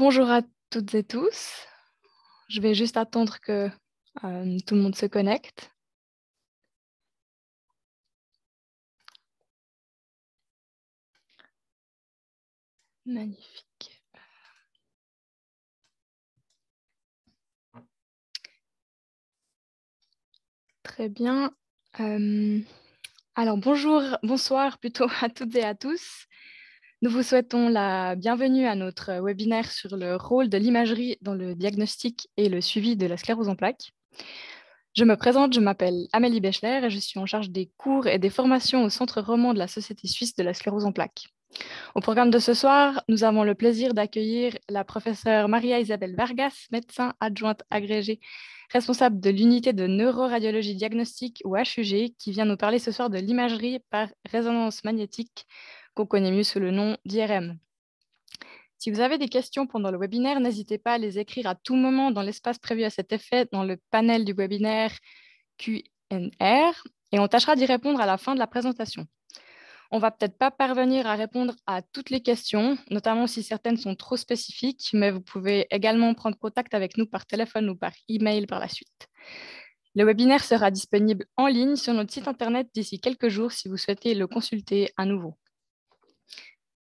Bonjour à toutes et tous. Je vais juste attendre que tout le monde se connecte. Magnifique. Très bien. Alors bonsoir plutôt à toutes et à tous. Nous vous souhaitons la bienvenue à notre webinaire sur le rôle de l'imagerie dans le diagnostic et le suivi de la sclérose en plaques. Je me présente, je m'appelle Amélie Bechler et je suis en charge des cours et des formations au Centre roman de la Société suisse de la sclérose en plaques. Au programme de ce soir, nous avons le plaisir d'accueillir la professeure Maria-Isabelle Vargas, médecin adjointe agrégée, responsable de l'unité de neuroradiologie diagnostique ou HUG, qui vient nous parler ce soir de l'imagerie par résonance magnétique, qu'on connaît mieux sous le nom d'IRM. Si vous avez des questions pendant le webinaire, n'hésitez pas à les écrire à tout moment dans l'espace prévu à cet effet dans le panel du webinaire Q&R et on tâchera d'y répondre à la fin de la présentation. On ne va peut-être pas parvenir à répondre à toutes les questions, notamment si certaines sont trop spécifiques, mais vous pouvez également prendre contact avec nous par téléphone ou par email par la suite. Le webinaire sera disponible en ligne sur notre site internet d'ici quelques jours si vous souhaitez le consulter à nouveau.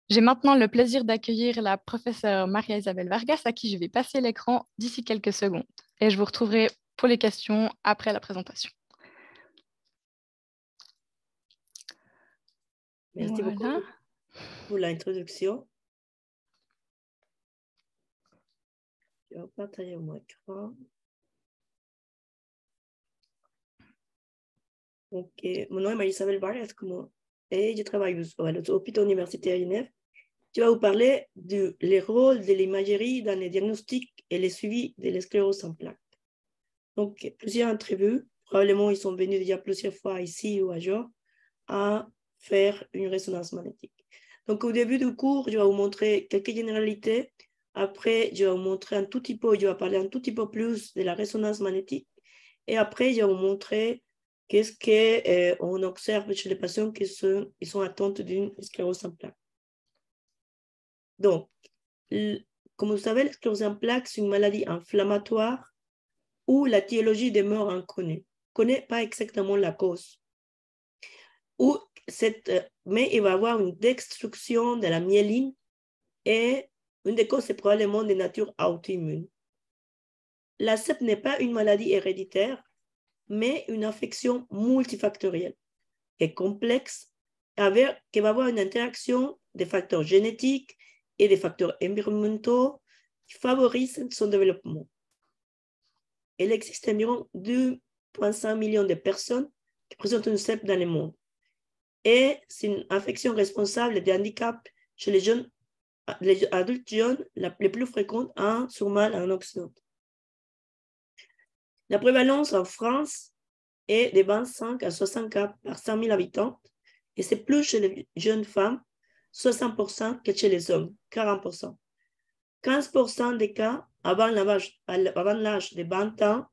J'ai maintenant le plaisir d'accueillir la professeure Maria-Isabelle Vargas, à qui je vais passer l'écran d'ici quelques secondes. Et je vous retrouverai pour les questions après la présentation. Merci beaucoup pour l'introduction. Je vais partager mon écran. Ok, mon nom est Marie-Isabelle Vargas et je travaille à l'hôpital universitaire INEF. Je vais vous parler du rôle de l'imagerie dans le diagnostic et le suivi de la sclérose en plaques. Donc, plusieurs entrevues, probablement ils sont venus déjà plusieurs fois ici ou ailleurs à faire une résonance magnétique. Donc, au début du cours, je vais vous montrer quelques généralités. Après, je vais vous montrer un tout petit peu, je vais parler un tout petit peu plus de la résonance magnétique. Et après, je vais vous montrer qu'est-ce qu'on observe chez les patients qui sont atteints d'une sclérose en plaques. Donc, comme vous savez, la sclérose en plaques, c'est une maladie inflammatoire où la tiologie demeure inconnue. On ne connaît pas exactement la cause. Mais il va y avoir une destruction de la myéline et une des causes, c'est probablement de nature auto-immune. La CEP n'est pas une maladie héréditaire, mais une affection multifactorielle et complexe qui va avoir une interaction des facteurs génétiques et des facteurs environnementaux qui favorisent son développement. Il existe environ 2,5 millions de personnes qui présentent une CEP dans le monde. Et c'est une affection responsable des handicaps chez les adultes jeunes, les plus fréquentes sur mal en Occident. La prévalence en France est de 25 à 60 cas par 100 000 habitants, et c'est plus chez les jeunes femmes, 60%, que chez les hommes, 40%. 15% des cas avant l'âge de 20 ans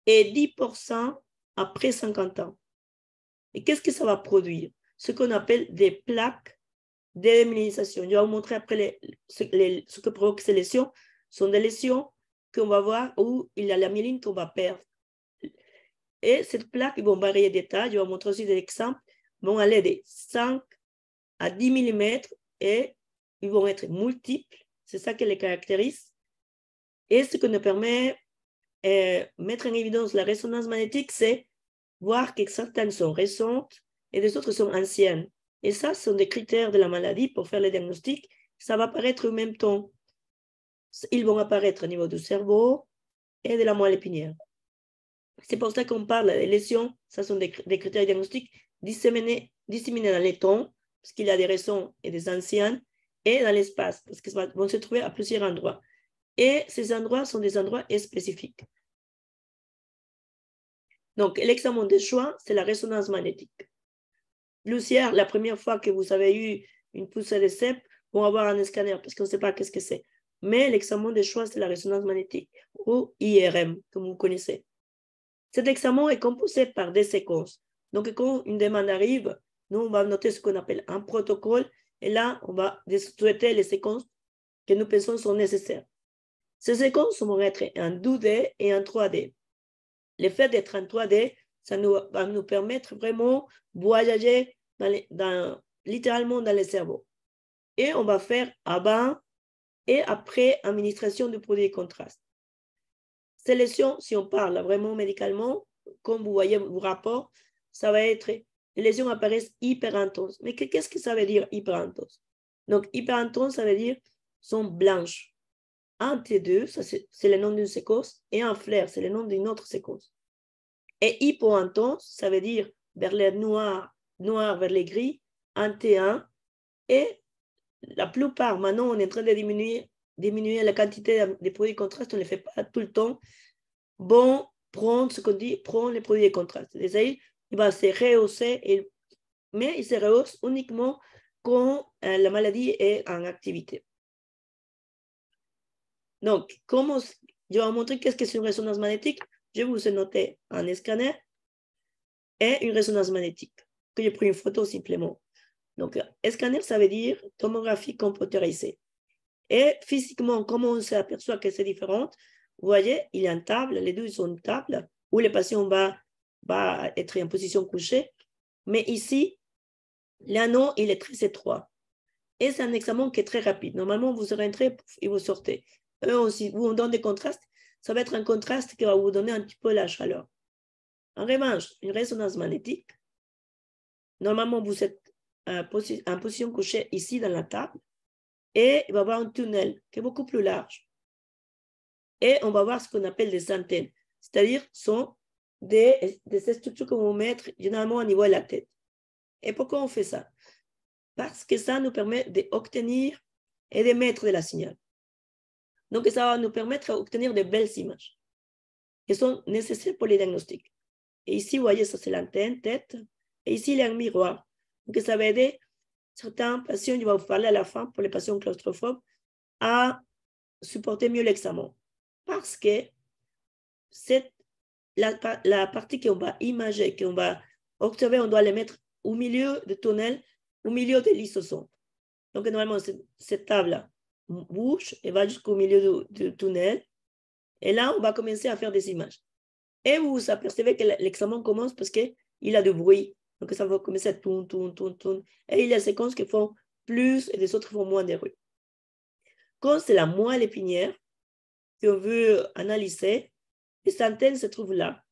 et 10% après 50 ans. Et qu'est-ce que ça va produire? Ce qu'on appelle des plaques d'élimination. Je vais vous montrer après ce que provoque ces lésions. Ce sont des lésions qu'on va voir où il y a la myéline qu'on va perdre. Et cette plaque, ils vont varier d'état. Je vais vous montrer aussi des exemples. Ils vont aller de 5 à 10 mm et ils vont être multiples. C'est ça qui les caractérise. Et ce qui nous permet de mettre en évidence la résonance magnétique, c'est voir que certaines sont récentes et les autres sont anciennes. Et ça, ce sont des critères de la maladie pour faire le diagnostic. Ça va apparaître en même temps. Ils vont apparaître au niveau du cerveau et de la moelle épinière. C'est pour ça qu'on parle des lésions. Ça sont des critères diagnostiques disséminés dans les temps, parce qu'il y a des récents et des anciennes, et dans l'espace, parce qu'ils vont se trouver à plusieurs endroits. Et ces endroits sont des endroits spécifiques. Donc, l'examen de choix, c'est la résonance magnétique. Plusieurs, la première fois que vous avez eu une poussée de CEP, vont avoir un scanner, parce qu'on ne sait pas qu'est-ce que c'est. Mais l'examen de choix, c'est la résonance magnétique, ou IRM, comme vous connaissez. Cet examen est composé par des séquences. Donc, quand une demande arrive, nous, on va noter ce qu'on appelle un protocole, et là, on va souhaiter les séquences que nous pensons sont nécessaires. Ces séquences vont être en 2D et en 3D. Le fait d'être en 3D, ça va nous permettre vraiment de voyager littéralement dans le cerveau. Et on va faire avant et après administration du produit de contraste. Ces lésions, si on parle vraiment médicalement, comme vous voyez vos rapports, ça va être, les lésions apparaissent hyper intenses. Mais qu'est-ce que ça veut dire hyper intense? Donc, hyper intense, ça veut dire sont blanches. Un T2, c'est le nom d'une séquence, et un flair, c'est le nom d'une autre séquence. Et hypo-intense, ça veut dire vers les noirs, vers les gris, un T1, et la plupart, maintenant, on est en train de diminuer la quantité de produits de contraste, on ne le fait pas tout le temps. Bon, prendre ce qu'on dit, prendre les produits de contraste. C'est-à-dire, il va se rehausser, mais il se rehausse uniquement quand la maladie est en activité. Donc, je vais vous montrer qu'est-ce que c'est une résonance magnétique. Je vais vous noter un scanner et une résonance magnétique, que j'ai pris une photo simplement. Donc, scanner, ça veut dire tomographie computérisée. Et physiquement, comment on s'aperçoit que c'est différent? Vous voyez, il y a une table, les deux sont une table où le patient va être en position couchée. Mais ici, l'anneau, il est très étroit. Et c'est un examen qui est très rapide. Normalement, vous rentrez et vous sortez. Eux aussi, vous on donne des contrastes. Ça va être un contraste qui va vous donner un petit peu la chaleur. En revanche, une résonance magnétique, normalement, vous êtes en position couchée ici dans la table et il va y avoir un tunnel qui est beaucoup plus large. Et on va voir ce qu'on appelle des antennes, c'est-à-dire sont des structures qu'on va mettre généralement au niveau de la tête. Et pourquoi on fait ça? Parce que ça nous permet d'obtenir et d'émettre de la signal. Donc, ça va nous permettre d'obtenir de belles images qui sont nécessaires pour les diagnostics. Et ici, vous voyez, ça c'est l'antenne, tête. Et ici, il y a un miroir. Donc, ça va aider certains patients, je vais vous parler à la fin, pour les patients claustrophobes, à supporter mieux l'examen. Parce que la partie qu'on va imager, qu'on va observer, on doit les mettre au milieu du tunnel, au milieu de lysosome. Donc, normalement, cette table bouge et va jusqu'au milieu du tunnel. Et là, on va commencer à faire des images. Et vous vous apercevez que l'examen commence parce qu'il a du bruit. Donc, ça va commencer à tourner. Et il y a des séquences qui font plus et des autres qui font moins de bruit. Quand c'est la moelle épinière qu'on veut analyser, les antennes se trouvent là.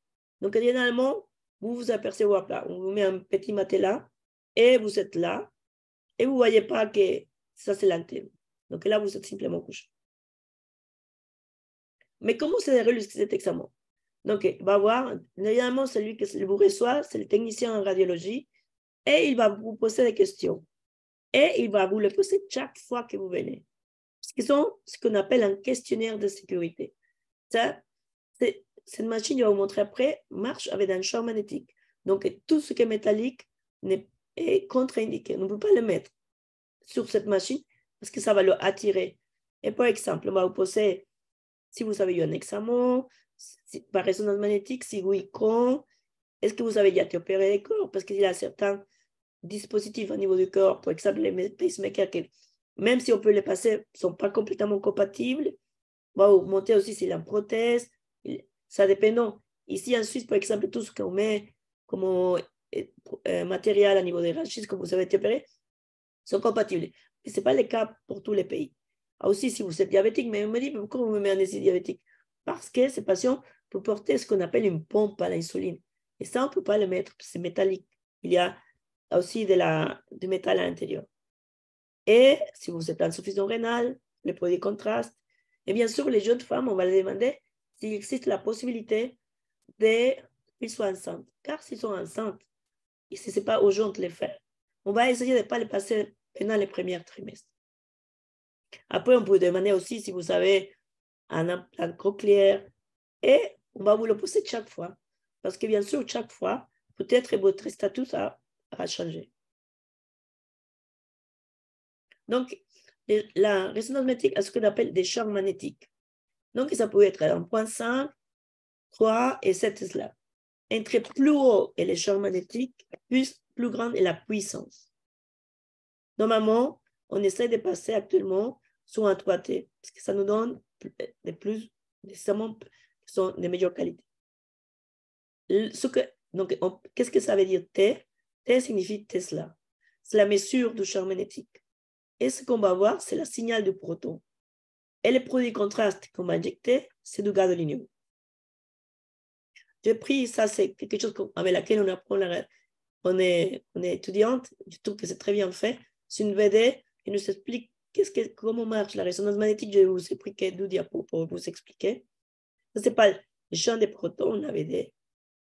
Donc, généralement, vous vous apercevez là. On vous met un petit matelas et vous êtes là. Et vous ne voyez pas que ça, c'est l'antenne. Donc là, vous êtes simplement couché. Mais comment se déroule cet examen? Donc, il va voir, évidemment, celui qui vous reçoit, c'est le technicien en radiologie, et il va vous poser des questions. Et il va vous les poser chaque fois que vous venez. Ce sont ce qu'on appelle un questionnaire de sécurité. Ça, cette machine, je vais vous montrer après, marche avec un champ magnétique. Donc, tout ce qui est métallique est contre-indiqué. On ne peut pas le mettre sur cette machine parce que ça va le attirer. Et par exemple, on va vous poser si vous avez eu un examen, par résonance magnétique, si oui, quand, est-ce que vous avez déjà été opéré le corps? Parce qu'il y a certains dispositifs au niveau du corps, par exemple les pacemakers, qui, même si on peut les passer, ne sont pas complètement compatibles. On va vous montrer aussi s'il y a une prothèse. Ça dépend. Ici en Suisse, par exemple, tout ce qu'on met comme matériel au niveau des rachis, comme vous avez été opéré, sont compatibles. Mais ce n'est pas le cas pour tous les pays. Aussi, si vous êtes diabétique, mais on me dit, pourquoi vous me mettez un essai diabétique? Parce que ces patients peuvent porter ce qu'on appelle une pompe à l'insuline. Et ça, on ne peut pas le mettre, c'est métallique. Il y a aussi du métal à l'intérieur. Et si vous êtes insuffisant rénal, le produit contraste. Et bien sûr, les jeunes femmes, on va leur demander s'il existe la possibilité qu'ils soient enceintes. Car s'ils sont enceintes, et si ce n'est pas urgent de les faire, on va essayer de ne pas les passer pendant les premiers trimestres. Après, on peut demander aussi si vous avez un implant cochléaire et on va vous le poser chaque fois. Parce que bien sûr, chaque fois, peut-être votre statut a changé. Donc, la résonance magnétique a ce qu'on appelle des champs magnétiques. Donc, ça peut être 1.5, 3 et 7 Tesla. Entre plus haut est le champ magnétique, plus grande est la puissance. Normalement, on essaie de passer actuellement sont en 3T, parce que ça nous donne des serments qui sont de meilleure qualité. Donc, qu'est-ce que ça veut dire T? T signifie Tesla. C'est la mesure du champ magnétique. Et ce qu'on va voir, c'est le signal du proton. Et le produit contraste qu'on va injecter, c'est du gaz de l'union. J'ai pris ça, c'est quelque chose avec laquelle on apprend, on est étudiante, je trouve que c'est très bien fait. C'est une VD qui nous explique comment marche la résonance magnétique. Je vais vous expliquer 2 diapos pour vous expliquer. Ce n'est pas le champ des protons, la VD.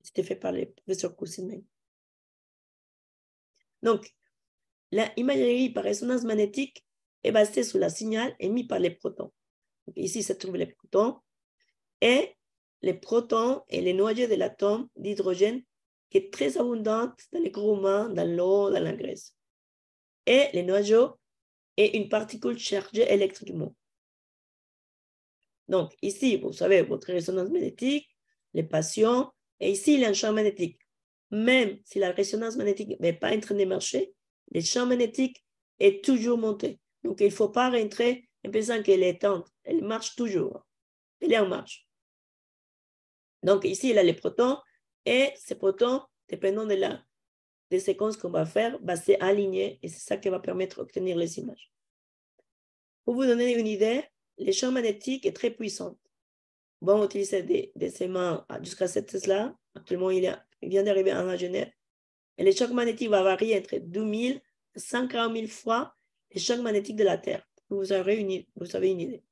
C'était fait par le professeur Cousinet. Donc, l'imagerie par résonance magnétique est basée sur le signal émis par les protons. Donc, ici se trouvent les protons. Et les protons et les noyaux de l'atome d'hydrogène qui est très abondante dans les groupes humains, dans l'eau, dans la graisse. Et les noyaux est une particule chargée électriquement. Donc, ici, vous savez, votre résonance magnétique, les passions, et ici, il y a un champ magnétique. Même si la résonance magnétique n'est pas en train de marcher, le champ magnétique est toujours monté. Donc, il ne faut pas rentrer en pensant qu'elle est éteinte. Elle marche toujours. Elle est en marche. Donc, ici, il a les protons, et ces protons, dépendant des séquences qu'on va faire, va s'aligner, et c'est ça qui va permettre d'obtenir les images. Pour vous donner une idée, le champ magnétique est très puissant. On va utiliser des aimants jusqu'à cette Tesla. Actuellement, il vient d'arriver à Genève. Et le champ magnétique va varier entre 2000 et 140 000 fois le champ magnétique de la Terre. Vous avez une idée.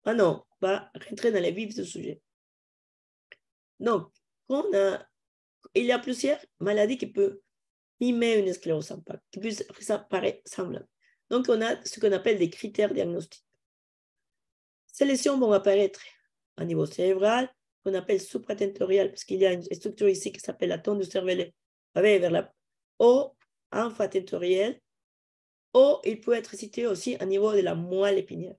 Maintenant, on va rentrer dans les vifs du sujet. Donc, il y a plusieurs maladies qui peuvent mimer une sclérose en plaques, qui peuvent paraître semblables. Donc, on a ce qu'on appelle des critères diagnostiques. Ces lésions vont apparaître à niveau cérébral, qu'on appelle supratentorial, parce qu'il y a une structure ici qui s'appelle la tonde du cervelet, vers la ou infratentorielle, ou il peut être situé aussi au niveau de la moelle épinière.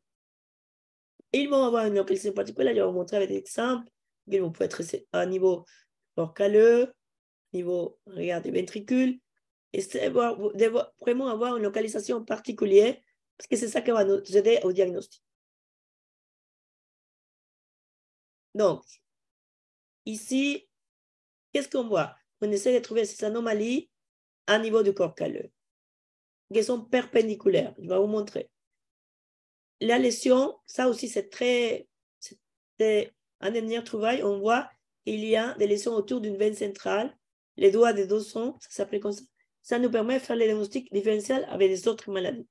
Ils vont avoir une localisation particulière, je vais vous montrer avec des exemples. Ils vont être à niveau corps calleux, niveau regard des ventricules, et vraiment avoir une localisation particulière, parce que c'est ça qui va nous aider au diagnostic. Donc, ici, qu'est-ce qu'on voit? On essaie de trouver ces anomalies à niveau du corps calleux, qui sont perpendiculaires. Je vais vous montrer. La lésion, ça aussi, c'est un dernier trouvaille. On voit qu'il y a des lésions autour d'une veine centrale. Les doigts des dos ça s'appelle comme ça. Ça nous permet de faire les diagnostics différentiels avec les autres maladies.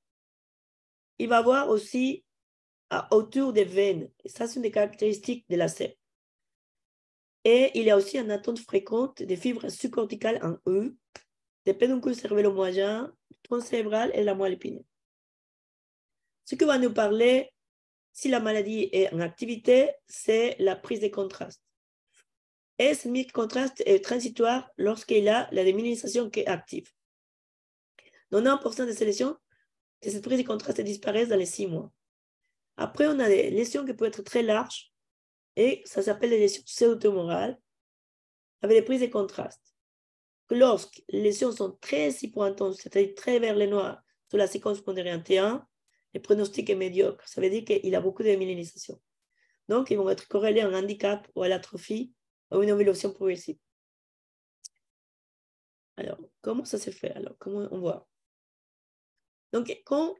Il va y avoir aussi autour des veines. Et ça, c'est une des caractéristiques de la CEP. Et il y a aussi une attente fréquente des fibres subcorticales en E, des pédoncules cervélo-moyen, le tronc cérébral et la moelle épinière. Ce qui va nous parler, si la maladie est en activité, c'est la prise de contraste. Et cette mise de contraste est transitoire lorsqu'il y a la démyélinisation qui est active. 90% des lésions de cette prise de contraste disparaissent dans les 6 mois. Après, on a des lésions qui peuvent être très larges, et ça s'appelle les lésions pseudotumorales, avec des prises de contraste. Lorsque les lésions sont très hypointenses, c'est-à-dire très vers le noir, sur la séquence pondérée en T1, le pronostic est médiocre. Ça veut dire qu'il a beaucoup de démyélinisation. Donc, ils vont être corrélés à un handicap ou à l'atrophie ou à une évolution progressive. Alors, comment ça se fait? Alors, comment on voit? Donc, quand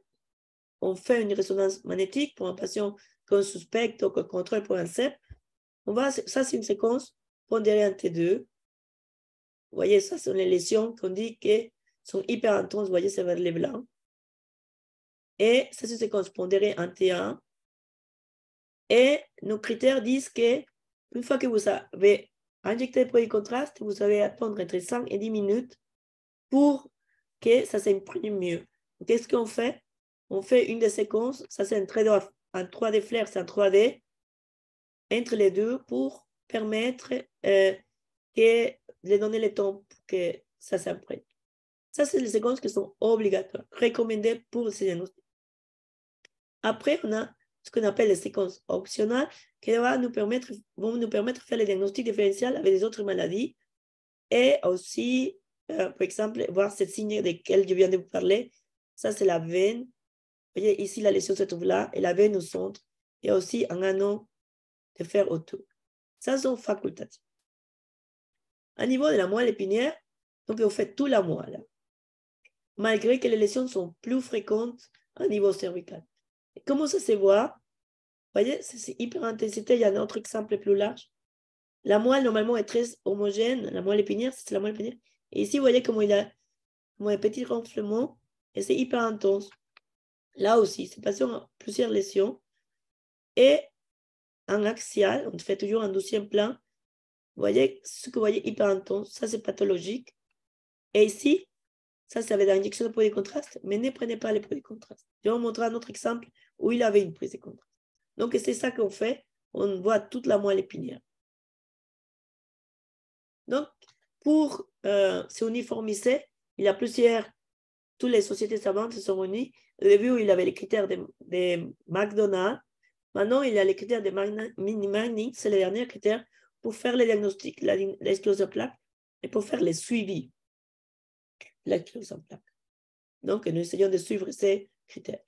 on fait une résonance magnétique pour un patient qu'on suspecte ou qu'on contrôle pour un CEP, ça c'est une séquence pondérée en T2. Vous voyez, ça sont les lésions qu'on dit que sont hyper intenses. Vous voyez, c'est vers les blancs. Et ça, c'est une séquence pondérée en T1. Et nos critères disent qu'une fois que vous avez injecté le produit de contraste, vous allez attendre entre 5 et 10 minutes pour que ça s'imprime mieux. Qu'est-ce qu'on fait? On fait une des séquences, ça c'est un 3D flair, c'est un 3D, entre les deux pour permettre de donner le temps pour que ça s'imprime. Ça, c'est les séquences qui sont obligatoires, recommandées pour ces diagnostics. Après, on a ce qu'on appelle les séquences optionnelles qui vont nous permettre de faire les diagnostics différentiels avec les autres maladies et aussi, par exemple, voir ces signes desquels je viens de vous parler. Ça, c'est la veine Vous voyez, ici, la lésion se trouve là, et la veine au centre. Il y a aussi un anneau de fer autour. Ça, sont facultatifs. À niveau de la moelle épinière, donc on fait toute la moelle, malgré que les lésions sont plus fréquentes à niveau cervical. Et comment ça se voit? Vous voyez, c'est hyper intensité. Il y a un autre exemple plus large. La moelle, normalement, est très homogène. La moelle épinière, c'est la moelle épinière. Et ici, vous voyez comment il a un petit renflement et c'est hyper intense. Là aussi, c'est passé en plusieurs lésions. Et en axial, on fait toujours un 12e plan. Vous voyez, ce que vous voyez hyper intense, ça c'est pathologique. Et ici, ça c'est avec l'injection de produit de contraste, mais ne prenez pas les produits de contraste. Je vais vous montrer un autre exemple où il avait une prise de contraste. Donc c'est ça qu'on fait, on voit toute la moelle épinière. Donc, pour s'uniformiser, il y a toutes les sociétés savantes se sont réunies. Au début, il avait les critères de McDonald's. Maintenant, il y a les critères de Manning, c'est les derniers critères pour faire les diagnostics, l'exclusion plaque, et pour faire les suivis de l'exclusion plaque. Donc, nous essayons de suivre ces critères.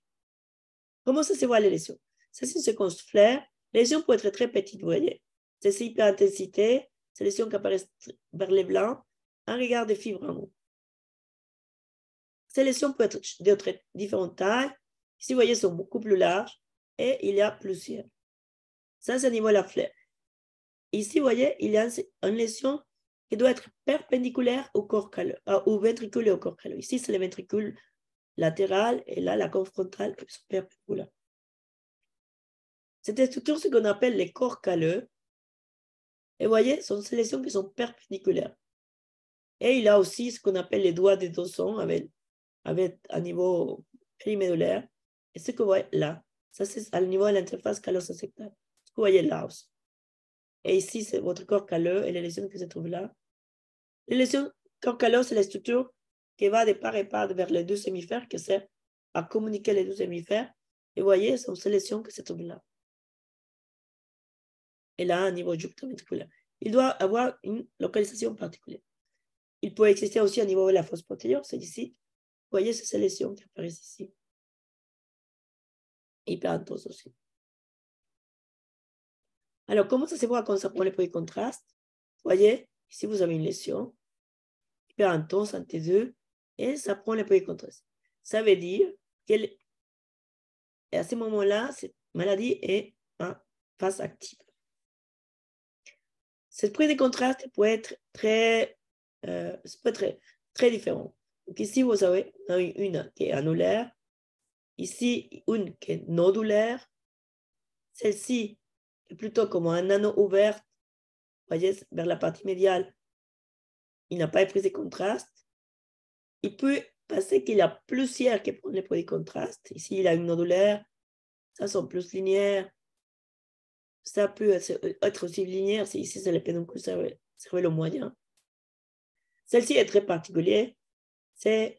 Comment ça se voit les lésions? Ça, c'est une séquence flair. Les lésions peuvent être très petites, vous voyez. C'est hyperintensité, c'est les lésions qui apparaissent vers les blancs, un regard de fibres en haut. Ces lésions peuvent être de différentes tailles. Ici, vous voyez, elles sont beaucoup plus larges et il y a plusieurs. Ça, c'est au niveau de la flair. Ici, vous voyez, il y a une lésion qui doit être perpendiculaire au corps calleux, au ventricule et au corps calleux. Ici, c'est le ventricule latéral et là, la côte frontale qui sont perpendiculaires. C'est toujours ce qu'on appelle les corps calleux. Et vous voyez, ce sont ces lésions qui sont perpendiculaires. Et il y a aussi ce qu'on appelle les doigts de Dawson avec un niveau périmédulaire. Et ce que vous voyez là, ça c'est à niveau de l'interface calloso-sectaire. Ce que vous voyez là aussi. Et ici, c'est votre corps calleux et les lésions qui se trouvent là. Les lésions corps calleux, c'est la structure qui va de part et part vers les deux hémisphères, qui sert à communiquer les deux hémisphères. Et vous voyez, ce sont ces lésions qui se trouvent là. Et là, un niveau juxtaventriculaire. Il doit avoir une localisation particulière. Il peut exister aussi au niveau de la fosse postérieure, c'est ici. Vous voyez, c'est ces lésions qui apparaissent ici. Hyper intense aussi. Alors, comment ça se voit quand ça prend les produits de contraste? Vous voyez, ici, vous avez une lésion hyper intense en T2 et ça prend les produits de contraste. Ça veut dire qu'à ce moment-là, cette maladie est en phase active. Cette prise de contraste peut être très différente. Donc ici, vous avez une qui est annulaire, ici, une qui est nodulaire, celle-ci est plutôt comme un anneau ouvert, vous voyez, vers la partie médiale, il n'a pas de prise de contraste. Il peut passer qu'il y a plusieurs qui prennent les produits de contraste. Ici, il a une nodulaire, ça sont plus linéaires. Ça peut être aussi linéaire, si ici c'est le pédoncule cervelle moyen. Celle-ci est très particulière. Elle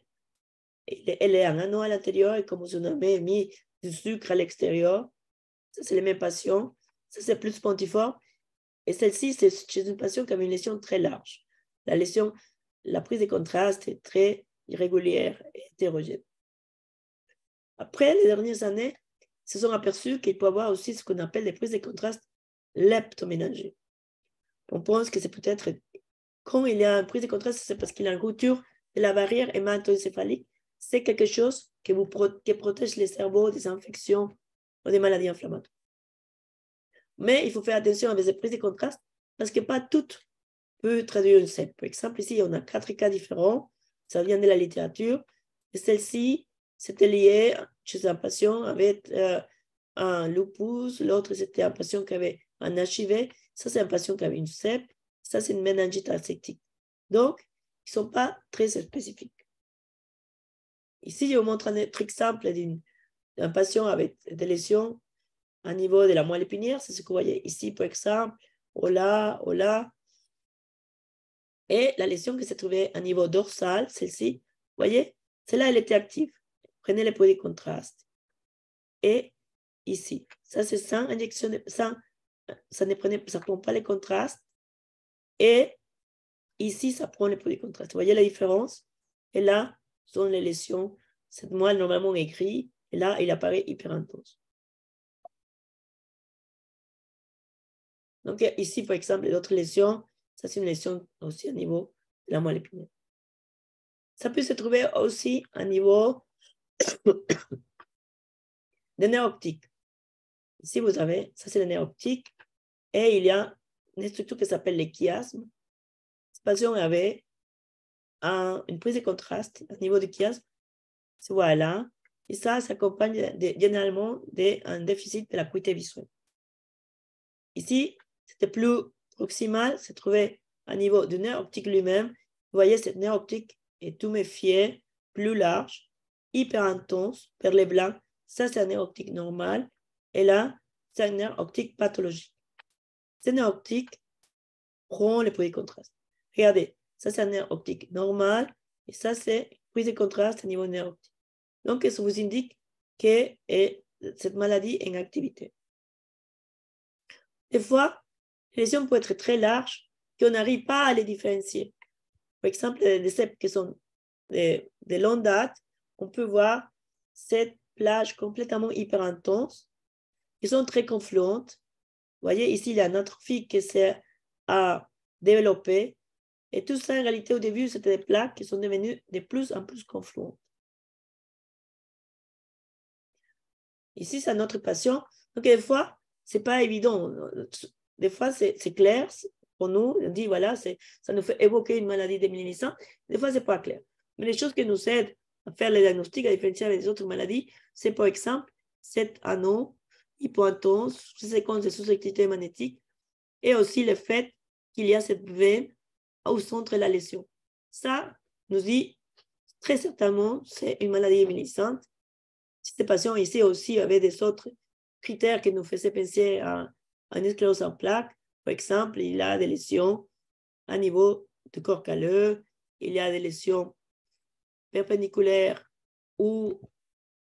est un anneau à l'intérieur et comme on avait mis du sucre à l'extérieur. Ça, c'est les mêmes patients. Ça, c'est plus pontiforme. Et celle-ci, c'est chez une patiente qui a une lésion très large. La prise de contraste est très irrégulière et hétérogène. Après, les dernières années, ils se sont aperçus qu'il peut y avoir aussi ce qu'on appelle des prises de contraste leptoménagées. On pense que c'est peut-être, quand il y a une prise de contraste, c'est parce qu'il y a une rupture de la barrière hémato-encéphalique. C'est quelque chose qui protège les cerveaux des infections ou des maladies inflammatoires. Mais il faut faire attention avec ces prises de contraste parce que pas toutes peuvent traduire une CEP. Par exemple, ici, on a 4 cas différents. Ça vient de la littérature. Et celle-ci, c'était lié chez un patient avec un lupus. L'autre, c'était un patient qui avait un HIV. Ça, c'est un patient qui avait une CEP. Ça, c'est une méningite aseptique. Donc, ils ne sont pas très spécifiques. Ici, je vous montre un autre exemple d'un patient avec des lésions au niveau de la moelle épinière. C'est ce que vous voyez ici, par exemple. Là. Et la lésion qui s'est trouvée à niveau dorsal, celle-ci, vous voyez, celle-là, elle était active. Prenez les produits de contraste. Et ici, ça c'est sans injection, ça ne prend pas les contrastes. Et ici, ça prend les produits de contraste. Vous voyez la différence? Et là, sont les lésions. Cette moelle, normalement, est grise. Et là, il apparaît hyper intense. Donc, ici, par exemple, d'autres lésions. Ça, c'est une lésion aussi au niveau de la moelle épinière. Ça peut se trouver aussi au niveau des nerfs optiques. Ici, vous avez, ça c'est le nerf optique, et il y a une structure qui s'appelle les chiasmes. Cette patient avait une prise de contraste au niveau du chiasme. Voilà. Et ça s'accompagne généralement d'un déficit de l'acuité visuelle. Ici, c'était plus proximal, se trouvait au niveau du nerf optique lui-même. Vous voyez, ce nerf optique est tuméfié, plus large, hyper intense, perlé blanc. Ça, c'est un nerf optique normal. Et là, c'est un nerf optique pathologique. Ce nerf optique prend les prise de contraste. Regardez, ça, c'est un nerf optique normal. Et ça, c'est prise de contraste au niveau nerf optique. Donc, ça vous indique que cette maladie est en activité. Des fois, les lésions peuvent être très larges, qu'on n'arrive pas à les différencier. Par exemple, les ceps qui sont de longue date, on peut voir cette plage complètement hyper intense, qui sont très confluentes. Vous voyez, ici, il y a une atrophie qui s'est développée. Et tout ça, en réalité, au début, c'était des plaques qui sont devenues de plus en plus confluentes. Ici, c'est un autre patient. Donc, des fois, ce n'est pas évident. Des fois, c'est clair pour nous. On dit, voilà, ça nous fait évoquer une maladie démyélinisante. Des fois, ce n'est pas clair. Mais les choses qui nous aident à faire les diagnostics, à différencier avec les autres maladies, c'est par exemple cet anneau hypointense, ces séquences de sous-activité magnétique, et aussi le fait qu'il y a cette veine au centre de la lésion. Ça nous dit très certainement c'est une maladie démyélinisante. Ces patients ici aussi avaient des autres critères qui nous faisaient penser à une sclérose en plaques. Par exemple, il y a des lésions à niveau du corps calleux, il y a des lésions perpendiculaires ou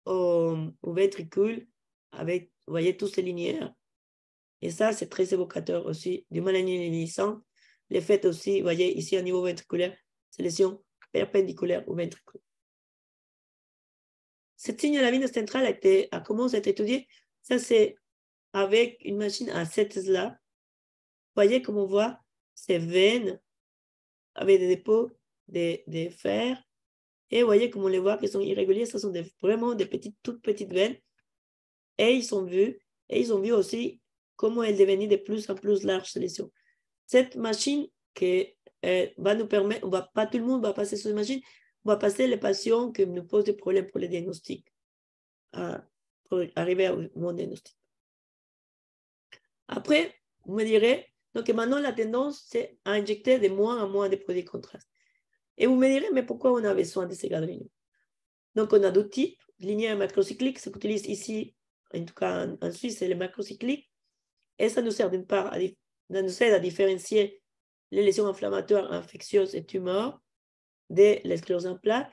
au ventricule, avec, vous voyez, tous ces linéaires. Et ça, c'est très évocateur aussi du maladie démyélinisante. Les faits aussi, vous voyez, ici, au niveau ventriculaire, ces lésions perpendiculaires au ventricule. Cette signe de la veine centrale a commencé à être étudiée. Ça, c'est avec une machine à 7 Tesla. Vous voyez comme on voit ces veines avec des dépôts de fer. Et vous voyez comme on les voit qui sont irréguliers. Ce sont vraiment des toutes petites veines. Et ils ont vu aussi comment elles devenaient de plus en plus larges, ces lésions. Cette machine qui va nous permettre, pas tout le monde va passer sur cette machine, on va passer les patients qui nous posent des problèmes pour les diagnostics, pour arriver au bon diagnostic. Après, vous me direz, donc maintenant la tendance, c'est à injecter de moins en moins de produits de contraste. Et vous me direz, mais pourquoi on a besoin de ces gadolinium? Donc on a deux types, linéaire macrocyclique, ce qu'on utilise ici, en tout cas en Suisse, c'est le macrocyclique. Et ça nous sert d'une part, ça nous aide à différencier les lésions inflammatoires, infectieuses et tumeurs de la sclérose en plaques.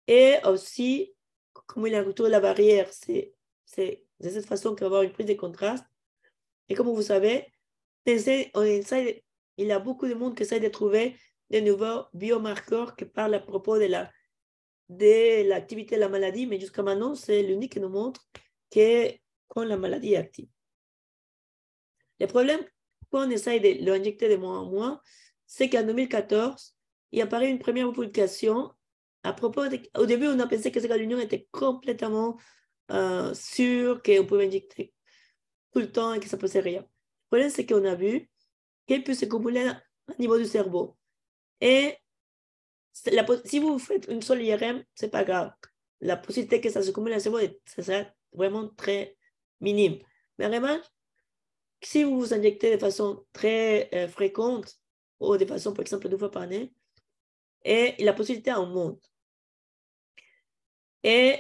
Et aussi, comme il y a un retour de la barrière, c'est de cette façon qu'on va avoir une prise de contraste. Et comme vous savez, il y a beaucoup de monde qui essaie de trouver de nouveaux biomarqueurs qui parlent à propos de l'activité de la maladie, mais jusqu'à maintenant, c'est l'unique qui nous montre que quand la maladie est active. Le problème, quand on essaie de l'injecter de moins en moins, c'est qu'en 2014, il apparaît une première publication à propos au début, on a pensé que ce gadolinium était complètement sûr qu'on pouvait injecter tout le temps et que ça ne faisait rien. Le problème, c'est qu'on a vu qu'il peut s'accumuler au niveau du cerveau. Et si vous faites une seule IRM, ce n'est pas grave. La possibilité que ça s'accumule dans le cerveau, ça sera vraiment très minime. Mais vraiment, si vous vous injectez de façon très fréquente, ou de façon, par exemple, 2 fois par année, et la possibilité augmente. Et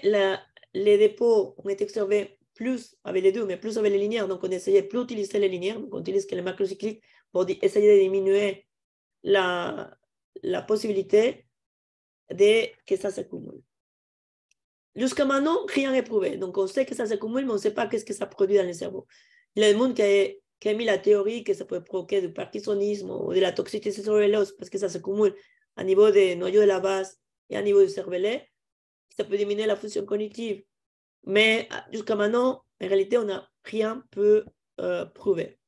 les dépôts ont été observés plus avec les deux, mais plus avec les linéaires. Donc, on essayait plus d'utiliser les linéaires. Donc, on utilise que les macrocycliques pour essayer de diminuer la possibilité que ça s'accumule. Jusqu'à maintenant, rien n'est prouvé. Donc, on sait que ça s'accumule, mais on ne sait pas qu'est-ce que ça produit dans le cerveau. Il y a des gens qui a mis la théorie que ça peut provoquer du parkinsonisme ou de la toxicité cérébraleuse parce que ça s'accumule à niveau des noyaux de la base et à niveau du cervelet. Ça peut diminuer la fonction cognitive. Mais jusqu'à maintenant, en réalité, on n'a rien pu prouver.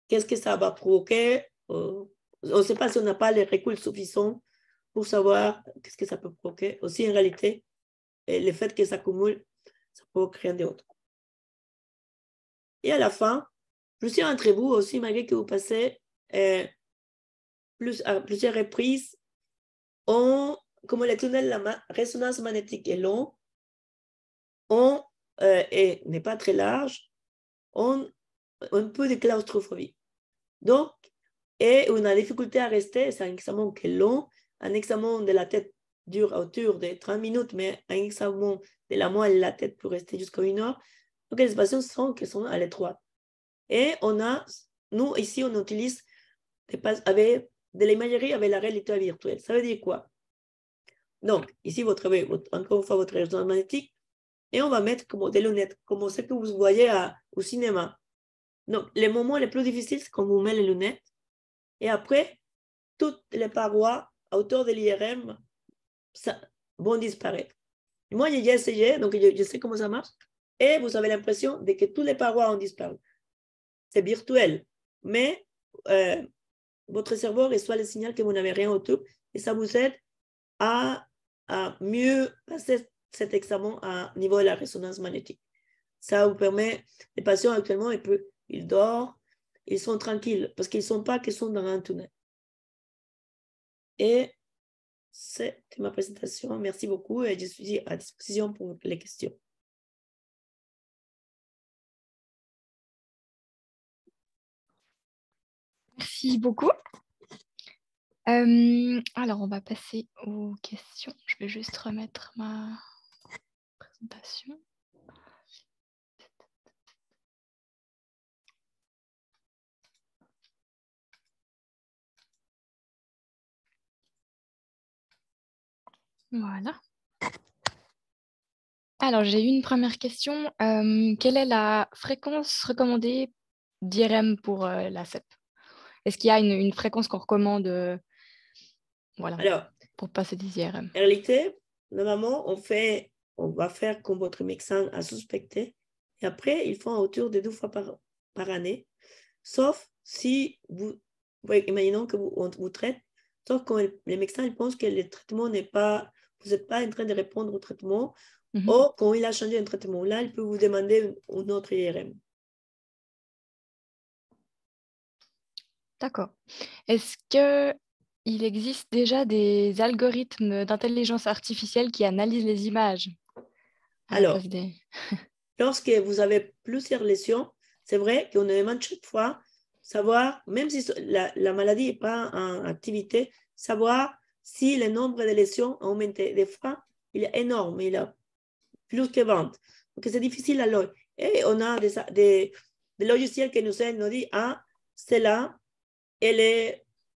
Qu'est-ce que ça va provoquer? On ne sait pas si on n'a pas les recul suffisants pour savoir qu'est-ce que ça peut provoquer. Aussi, en réalité, le fait que ça s'accumule, ça provoque rien d'autre. Et à la fin, plusieurs d'entre vous aussi, malgré que vous passez à plusieurs reprises, comme le tunnel de la résonance magnétique est long, et n'est pas très large, on un peu de claustrophobie. Donc, et on a difficulté à rester, c'est un examen qui est long, un examen de la tête dure autour de 30 minutes, mais un examen de la moelle de la tête pour rester jusqu'à 1 heure. Donc, les patients sont à l'étroit. Et nous, ici, on utilise avec de l'imagerie avec la réalité virtuelle. Ça veut dire quoi? Donc, ici, vous travaillez encore une fois votre résonance magnétique et on va mettre comme des lunettes, comme ce que vous voyez au cinéma. Donc, le moment le plus difficile, c'est quand vous mettez les lunettes et après, toutes les parois à hauteur de l'IRM vont disparaître. Moi, j'ai essayé, donc je sais comment ça marche et vous avez l'impression que toutes les parois ont disparu. C'est virtuel, mais votre cerveau reçoit le signal que vous n'avez rien autour et ça vous aide à mieux passer cet examen à niveau de la résonance magnétique. Ça vous permet, les patients actuellement, ils dorment, ils sont tranquilles parce qu'ils ne sont pas qu'ils sont dans un tunnel. Et c'est ma présentation. Merci beaucoup et je suis à disposition pour les questions. Merci beaucoup. Alors, on va passer aux questions. Je vais juste remettre ma présentation. Voilà. Alors, j'ai une première question. Quelle est la fréquence recommandée d'IRM pour la CEP? Est-ce qu'il y a une fréquence qu'on recommande voilà, Alors, pour passer des IRM? en réalité, normalement, on va faire comme votre médecin a suspecté. Et après, ils font autour de 2 fois par année. Sauf si imaginons que vous traitez, sauf quand les médecins pensent que le traitement n'est pas, vous n'êtes pas en train de répondre au traitement, ou quand il a changé un traitement, là, il peut vous demander une autre IRM. D'accord. Est-ce qu'il existe déjà des algorithmes d'intelligence artificielle qui analysent les images à la place des... Lorsque vous avez plusieurs lésions, c'est vrai qu'on demande chaque fois savoir, même si la maladie n'est pas en activité, savoir si le nombre de lésions a augmenté. Des fois, il est énorme, il a plus que 20. Donc, c'est difficile à l'œil. Et on a des logiciels qui nous disent, ah, celle-là,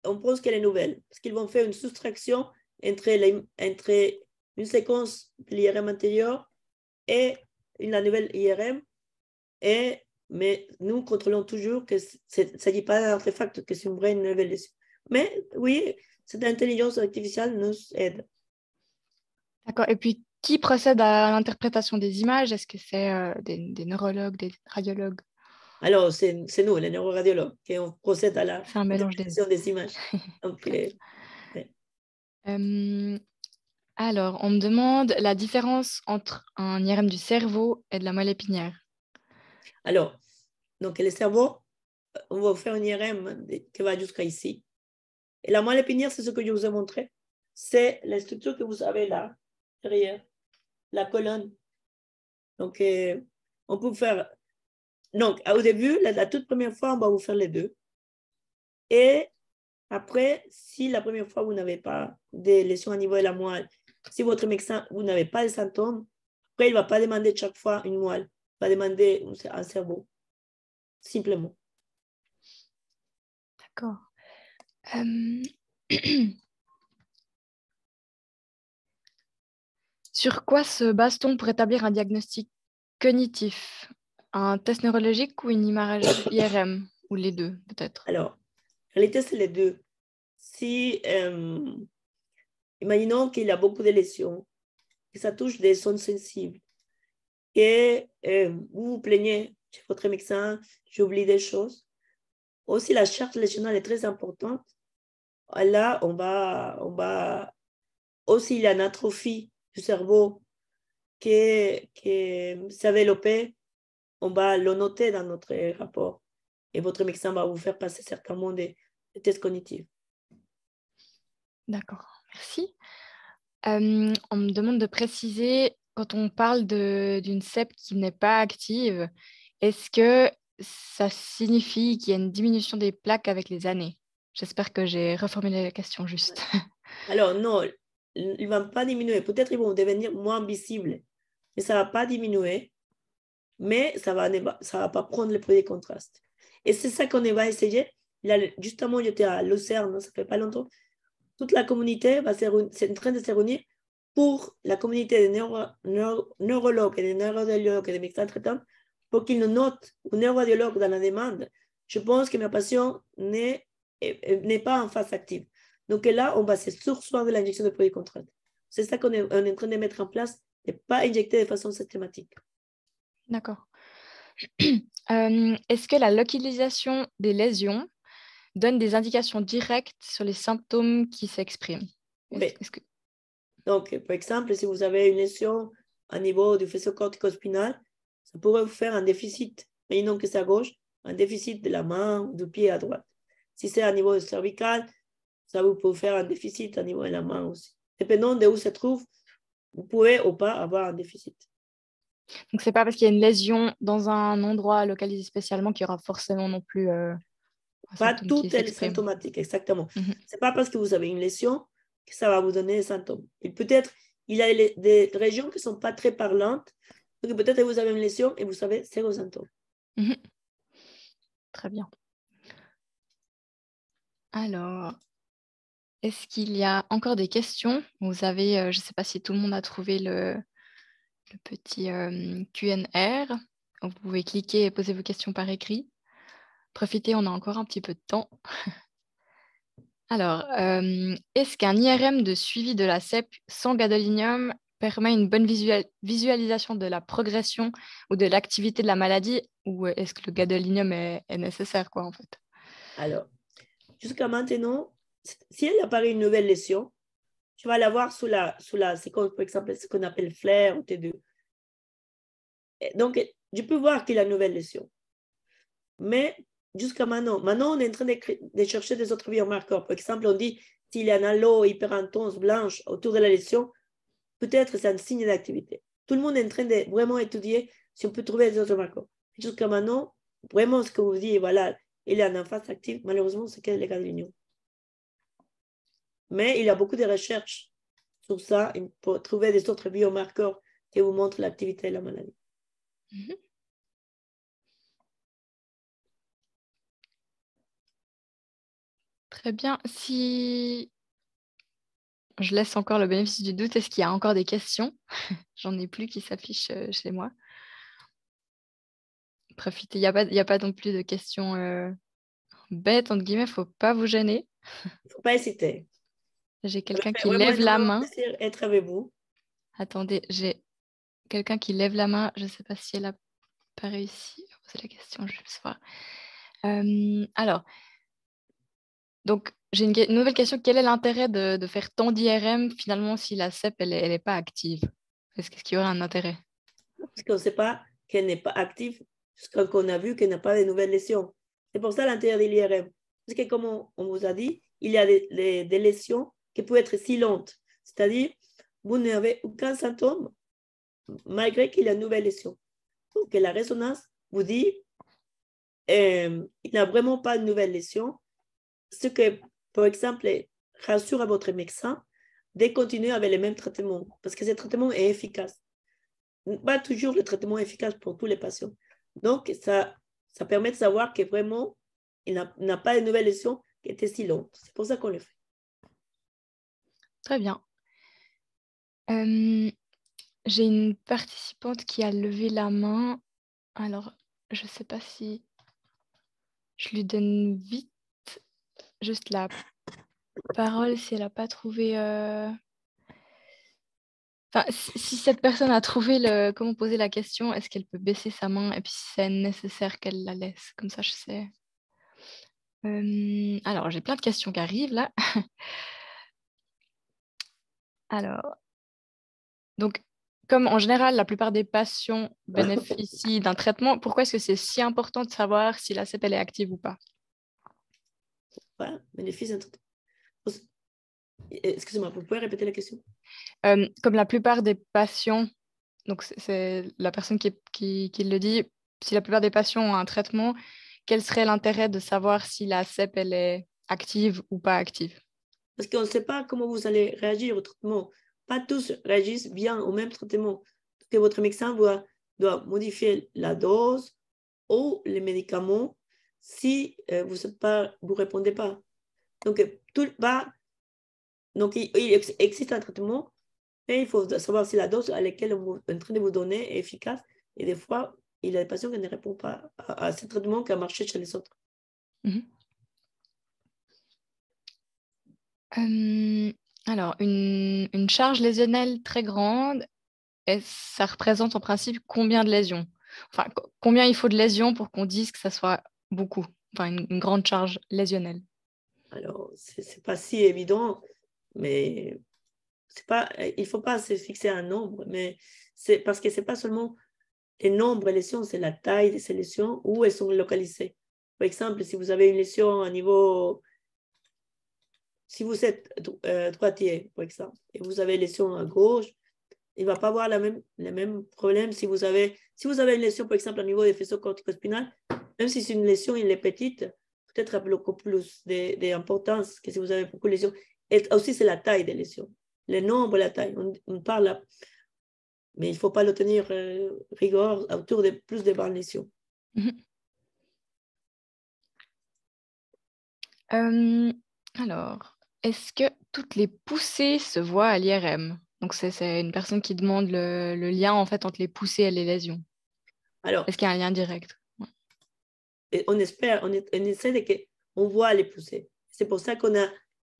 on pense qu'elle est nouvelle. Parce qu'ils vont faire une soustraction entre une séquence de l'IRM antérieure et la nouvelle IRM, mais nous contrôlons toujours que ça ne s'agit pas d'un artefact, que c'est une vraie nouvelle lésion. Mais oui, cette intelligence artificielle nous aide. D'accord. Et puis, qui procède à l'interprétation des images? Est-ce que c'est des neurologues, des radiologues? Alors, c'est nous, les neuroradiologues, qui procède à C'est un mélange des l'interprétation des images. Donc, ouais. Alors, on me demande la différence entre un IRM du cerveau et de la moelle épinière. Alors, donc le cerveau, on va faire une IRM qui va jusqu'à ici. Et la moelle épinière, c'est ce que je vous ai montré. C'est la structure que vous avez là, derrière, la colonne. Donc, on peut faire... Donc, au début, la toute première fois, on va vous faire les deux. Et après, si la première fois, vous n'avez pas de lésions au niveau de la moelle, si votre médecin, vous n'avez pas de symptômes, après, il ne va pas demander chaque fois une moelle. Il va demander un cerveau, simplement. D'accord. Sur quoi se base-t-on pour établir un diagnostic cognitif? Un test neurologique ou une image IRM? Ou les deux, peut-être? Alors, en réalité, c'est les deux. Si, imaginons qu'il a beaucoup de lésions, et ça touche des zones sensibles, que vous vous plaignez chez votre médecin, j'oublie des choses. Aussi, la charte légionale est très importante. Là, on va aussi, il y a une atrophie du cerveau qui s'est développée. On va le noter dans notre rapport. Et votre médecin va vous faire passer certainement des tests cognitifs. D'accord, merci. On me demande de préciser, quand on parle d'une CEP qui n'est pas active, est-ce que ça signifie qu'il y a une diminution des plaques avec les années? J'espère que j'ai reformulé la question juste. Alors, non, ils ne vont pas diminuer. Peut-être qu'ils vont devenir moins visibles, mais ça ne va pas diminuer, mais ça va pas prendre le produit de contraste. Et c'est ça qu'on va essayer. Là, justement, j'étais à Lucerne, ça fait pas longtemps. Toute la communauté c'est en train de se réunir pour la communauté des neurologues et des neuroradiologues et des médecins traitants pour qu'ils nous notent un neuroradiologue dans la demande. Je pense que ma patient n'est pas en phase active. Donc là, on va se sursoir de l'injection de produits contraints. C'est ça qu'on est en train de mettre en place et pas injecter de façon systématique. D'accord. Est-ce que la localisation des lésions donne des indications directes sur les symptômes qui s'expriment? Oui. Donc, par exemple, si vous avez une lésion au niveau du faisceau cortico-spinal, ça pourrait vous faire un déficit, imaginons que c'est à gauche, un déficit de la main ou du pied à droite. Si c'est à niveau cervical, ça vous peut faire un déficit au niveau de la main aussi. Dépendant de où se trouve, vous pouvez ou pas avoir un déficit. Donc, c'est pas parce qu'il y a une lésion dans un endroit localisé spécialement qu'il y aura forcément non plus un Pas symptôme qui tout est s'exprime. symptomatique, exactement. Mhm. C'est pas parce que vous avez une lésion que ça va vous donner des symptômes. Peut-être il y a des régions qui ne sont pas très parlantes, donc peut-être que vous avez une lésion et vous savez zéro symptôme. Mhm. Très bien. Alors, est-ce qu'il y a encore des questions? Vous avez, je ne sais pas si tout le monde a trouvé le petit Q&R. Vous pouvez cliquer et poser vos questions par écrit. Profitez, on a encore un petit peu de temps. Alors, est-ce qu'un IRM de suivi de la CEP sans gadolinium permet une bonne visualisation de la progression ou de l'activité de la maladie, ou est-ce que le gadolinium est nécessaire, quoi, en fait? Alors, jusqu'à maintenant, si elle apparaît une nouvelle lésion, tu vas la voir sous la c'est comme, par exemple, ce qu'on appelle flair ou T2. Donc, je peux voir qu'il y a une nouvelle lésion. Mais jusqu'à maintenant, on est en train de chercher des autres biomarqueurs. Par exemple, on dit s'il y a un halo hyper intense blanche autour de la lésion, peut-être c'est un signe d'activité. Tout le monde est en train de vraiment étudier si on peut trouver des autres marqueurs. Jusqu'à maintenant, vraiment, ce que vous dites, voilà, il y a une phase active, malheureusement, c'est que le cas de l'union. Mais il y a beaucoup de recherches sur ça pour trouver des autres biomarqueurs qui vous montrent l'activité de la maladie. Mhm. Très bien. Si je laisse encore le bénéfice du doute, est-ce qu'il y a encore des questions? J'en ai plus qui s'affichent chez moi. Profitez, il y a pas non plus de questions bêtes, entre guillemets, faut pas vous gêner. Il ne faut pas hésiter. J'ai Ça me quelqu'un fait qui vraiment lève la énormément main. plaisir d'être avec vous. Attendez, j'ai quelqu'un qui lève la main. Je ne sais pas si elle a pas réussi à poser la question. Je vais voir. Alors, donc, j'ai une nouvelle question. Quel est l'intérêt de faire tant d'IRM finalement si la CEP, elle est pas active? Est-ce qu'il y aurait un intérêt? Parce qu'on ne sait pas qu'elle n'est pas active jusqu'à qu'on a vu qu'elle n'a pas de nouvelles lésions. C'est pour ça l'intérêt de l'IRM. Parce que comme on vous a dit, il y a des lésions qui peuvent être silentes. C'est-à-dire, vous n'avez aucun symptôme malgré qu'il y a une nouvelle lésion. Donc, la résonance vous dit il n'a vraiment pas de nouvelle lésion. Ce que, par exemple, rassure à votre médecin de continuer avec les mêmes traitements parce que ce traitement est efficace. Pas toujours le traitement efficace pour tous les patients. Donc, ça permet de savoir que vraiment, il n'a pas de nouvelles lésions qui étaient si longues. C'est pour ça qu'on le fait. Très bien. J'ai une participante qui a levé la main. Alors, je ne sais pas si je lui donne vite juste la parole si elle n'a pas trouvé Enfin, si cette personne a trouvé comment poser la question, est-ce qu'elle peut baisser sa main et puis si c'est nécessaire qu'elle la laisse? Comme ça, je sais. Alors, j'ai plein de questions qui arrivent là. Alors, donc, comme en général, la plupart des patients bénéficient d'un traitement, pourquoi est-ce que c'est si important de savoir si la CEP elle est active ou pas? Voilà, bénéfice. Excusez-moi, vous pouvez répéter la question? Comme la plupart des patients, donc c'est la personne qui le dit, si la plupart des patients ont un traitement, quel serait l'intérêt de savoir si la CEP elle est active ou pas active? Parce qu'on ne sait pas comment vous allez réagir au traitement. Pas tous réagissent bien au même traitement. Que votre médecin doit modifier la dose ou les médicaments si vous ne répondez pas. Donc, il existe un traitement, mais il faut savoir si la dose à laquelle on est en train de vous donner est efficace. Et des fois, il y a des patients qui ne répondent pas à ce traitement qui a marché chez les autres. Mhm. Alors, une charge lésionnelle très grande, ça représente en principe combien de lésions? Enfin, combien il faut de lésions pour qu'on dise que ça soit beaucoup, enfin une grande charge lésionnelle? Alors, ce n'est pas si évident, mais il ne faut pas se fixer un nombre, mais c'est parce que ce n'est pas seulement le nombre de lésions, c'est la taille de ces lésions, où elles sont localisées. Par exemple, si vous avez une lésion à niveau, si vous êtes droitier, par exemple, et vous avez une lésion à gauche, il ne va pas avoir le même problème si vous avez une lésion, par exemple, au niveau des faisceaux cortico-spinal, même si c'est une lésion, il est petite, peut-être beaucoup plus d'importance que si vous avez beaucoup de lésions. Et aussi, c'est la taille des lésions. Le nombre, la taille. On parle, mais il ne faut pas le tenir rigueur autour de plus de 20 lésions. Mhm. Alors, est-ce que toutes les poussées se voient à l'IRM? Donc, c'est une personne qui demande le lien en fait entre les poussées et les lésions. Alors, Est-ce qu'il y a un lien direct? Ouais. et on espère, on essaie de qu'on voit les poussées. C'est pour ça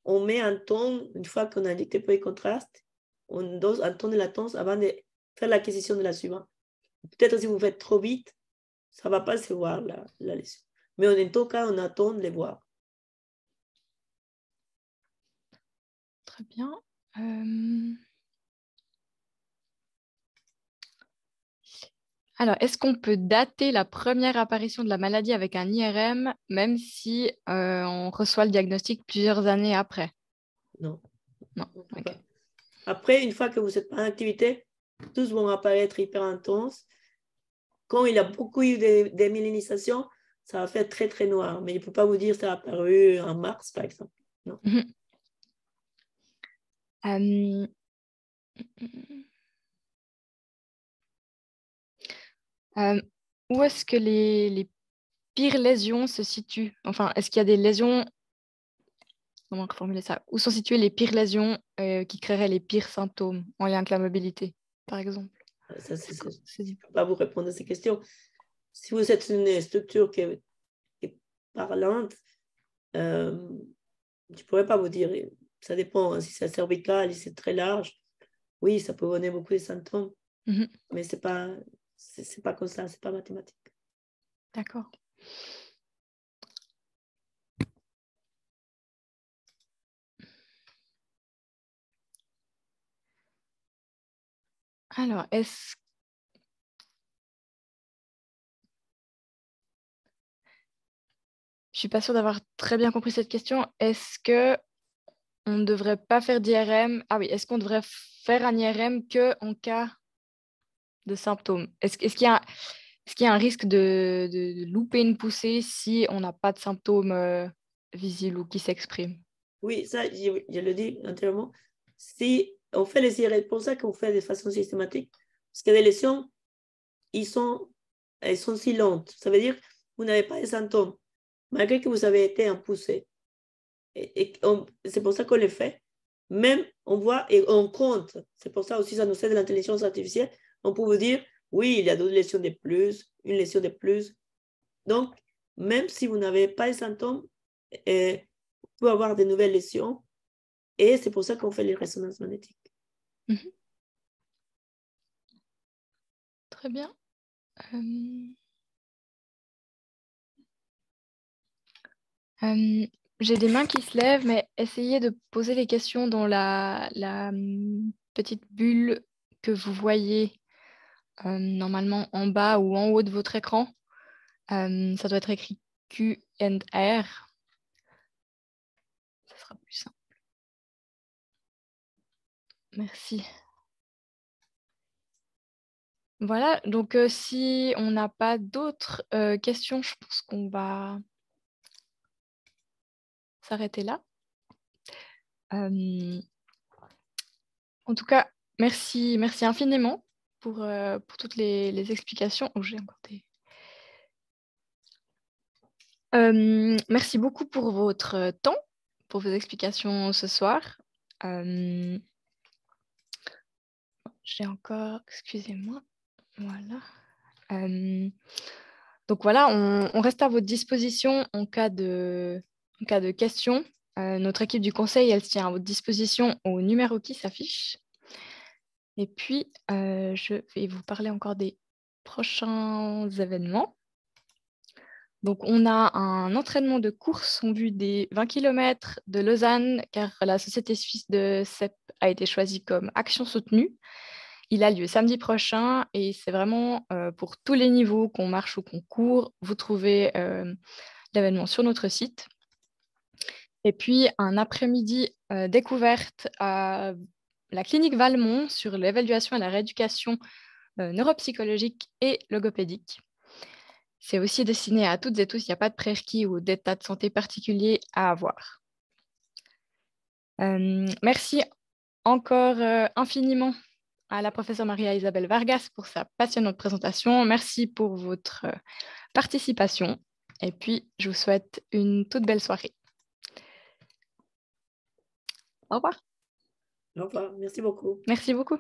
on met un ton, une fois qu'on a indiqué pour les contrastes, on dose un ton de latence avant de faire l'acquisition de la suivante. Peut-être si vous faites trop vite, ça ne va pas se voir la lésion. Mais en tout cas, on attend de les voir. Très bien. Alors, est-ce qu'on peut dater la première apparition de la maladie avec un IRM, même si on reçoit le diagnostic plusieurs années après? Non, Non. on ne peut Ok. pas. Après, une fois que vous êtes en activité, tous vont apparaître hyper intenses. Quand il y a beaucoup eu de mélanisations, ça va faire très, très noir. Mais il ne peut pas vous dire que ça a apparu en mars, par exemple. Non. Mhm. Euh, euh, Où est-ce que les pires lésions se situent? Enfin, est-ce qu'il y a des lésions, comment reformuler ça? Où sont situées les pires lésions qui créeraient les pires symptômes en lien avec la mobilité, par exemple? Ça, je C'est- ne peux pas vous répondre à ces questions. Si vous êtes une structure qui est parlante, je ne pourrais pas vous dire. Ça dépend. Hein. Si c'est cervical, si c'est très large, oui, ça peut donner beaucoup de symptômes. Mhm. Mais ce n'est pas comme ça, ce n'est pas mathématique. D'accord. Alors, je suis pas sûre d'avoir très bien compris cette question. Est-ce que on ne devrait pas faire d'IRM? Ah oui, est-ce qu'on devrait faire un IRM que en cas de symptômes? Est-ce qu'il y a un risque de louper une poussée si on n'a pas de symptômes visibles ou qui s'expriment? Oui, ça, je le dis antérieurement. Si on fait les IRM, c'est pour ça qu'on fait de façon systématique, parce que les lésions, elles sont si lentes. Ça veut dire que vous n'avez pas de symptômes, malgré que vous avez été en poussée. C'est pour ça qu'on le fait. Même, on voit et on compte. C'est pour ça aussi, ça nous sert de l'intelligence artificielle. On peut vous dire, oui, il y a d'autres lésions de plus, une lésion de plus. Donc, même si vous n'avez pas de symptômes, vous pouvez avoir de nouvelles lésions. Et c'est pour ça qu'on fait les résonances magnétiques. Mhm. Très bien. J'ai des mains qui se lèvent, mais essayez de poser les questions dans la petite bulle que vous voyez normalement en bas ou en haut de votre écran. Ça doit être écrit Q&R. Ça sera plus simple. Merci. Voilà, donc si on n'a pas d'autres questions, je pense qu'on va s'arrêter là. En tout cas, merci infiniment pour toutes les explications. Oh, j'ai encore des... merci beaucoup pour votre temps, pour vos explications ce soir. J'ai encore... Excusez-moi. Voilà. Donc voilà, on reste à votre disposition en cas de questions. Notre équipe du conseil, elle se tient à votre disposition au numéro qui s'affiche. Et puis, je vais vous parler encore des prochains événements. Donc, on a un entraînement de course en vue des 20 km de Lausanne, car la Société suisse de CEP a été choisie comme action soutenue. Il a lieu samedi prochain et c'est vraiment pour tous les niveaux, qu'on marche ou qu'on court. Vous trouvez l'événement sur notre site. Et puis, un après-midi découverte à la clinique Valmont sur l'évaluation et la rééducation neuropsychologique et logopédique. C'est aussi destiné à toutes et tous, il n'y a pas de prérequis ou d'état de santé particulier à avoir. Merci encore infiniment à la professeure Maria Isabelle Vargas pour sa passionnante présentation. Merci pour votre participation. Et puis, je vous souhaite une toute belle soirée. Au revoir. Au revoir. Merci beaucoup. Merci beaucoup.